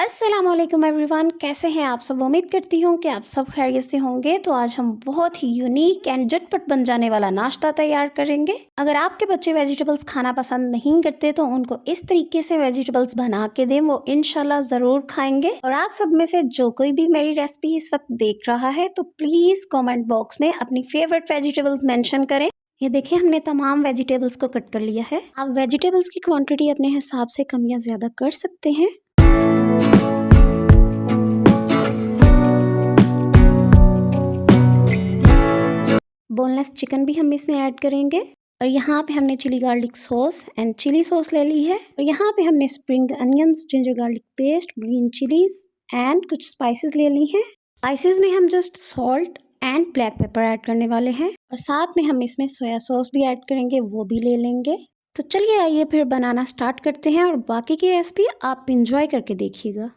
अस्सलाम वालेकुम एवरीवन, कैसे हैं आप सब। उम्मीद करती हूँ कि आप सब खैरियत से होंगे। तो आज हम बहुत ही यूनिक एंड झटपट बन जाने वाला नाश्ता तैयार करेंगे। अगर आपके बच्चे वेजिटेबल्स खाना पसंद नहीं करते तो उनको इस तरीके से वेजिटेबल्स बना के दें, वो इंशाल्लाह ज़रूर खाएंगे। और आप सब में से जो कोई भी मेरी रेसिपी इस वक्त देख रहा है तो प्लीज़ कॉमेंट बॉक्स में अपनी फेवरेट वेजिटेबल्स मैंशन करें। ये देखिए, हमने तमाम वेजिटेबल्स को कट कर लिया है। आप वेजिटेबल्स की क्वांटिटी अपने हिसाब से कम या ज़्यादा कर सकते हैं। बोनलेस चिकन भी हम इसमें ऐड करेंगे। और यहाँ पे हमने chilli garlic sauce and chilli sauce ले ली है। और यहाँ पे हमने spring onions, ginger garlic paste, green chillies and कुछ स्पाइसेस ले ली हैं। स्पाइसेस में हम just salt and black pepper add करने वाले हैं। और साथ में हम इसमें सोया सॉस भी ऐड करेंगे, वो भी ले लेंगे। तो चलिए आइए फिर बनाना स्टार्ट करते हैं और बाकी की रेसिपी आप इंजॉय करके देखिएगा।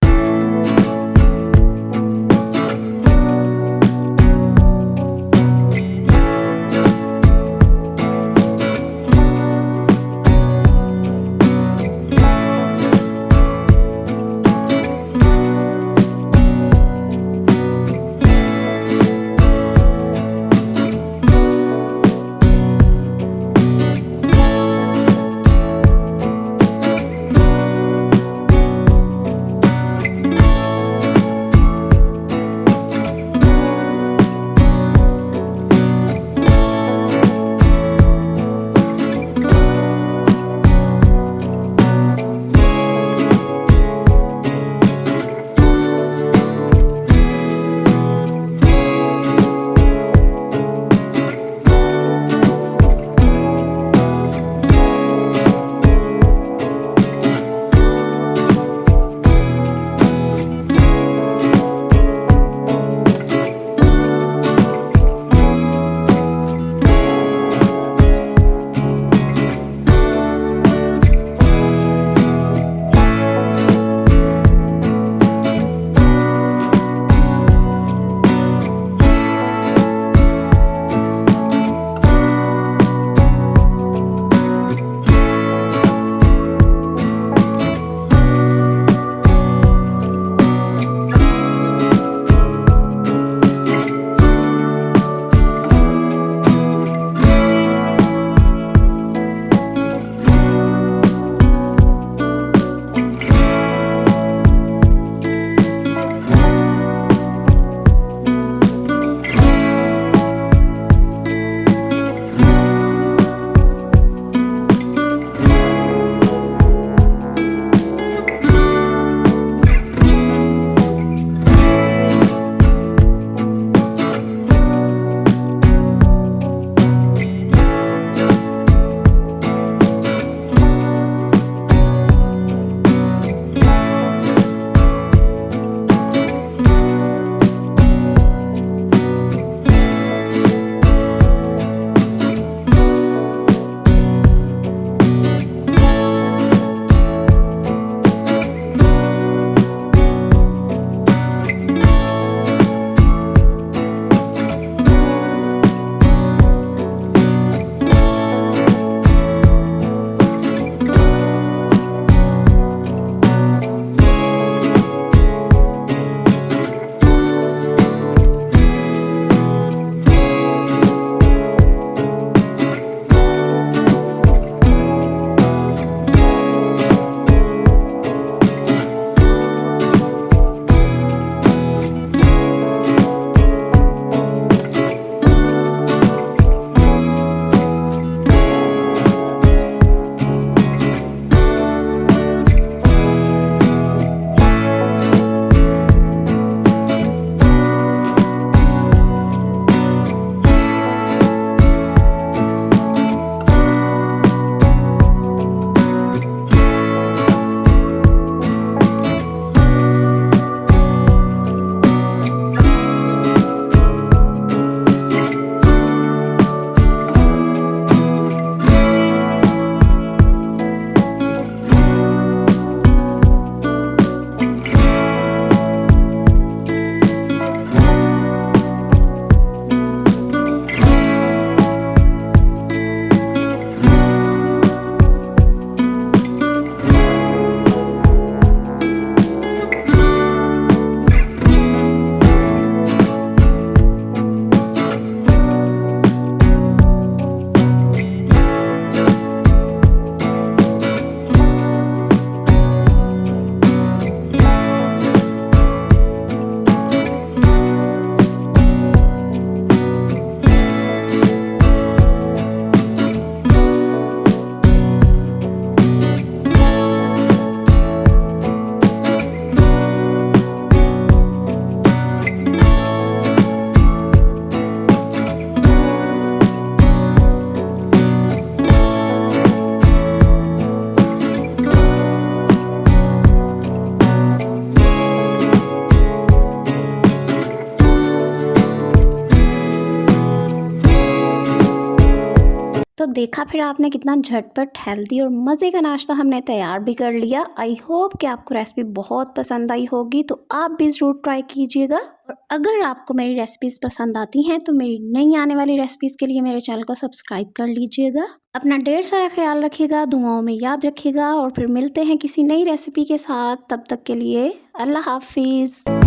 देखा फिर आपने कितना झटपट, हेल्दी और मज़े का नाश्ता हमने तैयार भी कर लिया। आई होप कि आपको रेसिपी बहुत पसंद आई होगी, तो आप भी ज़रूर ट्राई कीजिएगा। और अगर आपको मेरी रेसिपीज़ पसंद आती हैं तो मेरी नई आने वाली रेसिपीज़ के लिए मेरे चैनल को सब्सक्राइब कर लीजिएगा। अपना ढेर सारा ख्याल रखिएगा, दुआओं में याद रखिएगा, और फिर मिलते हैं किसी नई रेसिपी के साथ। तब तक के लिए अल्लाह हाफिज़।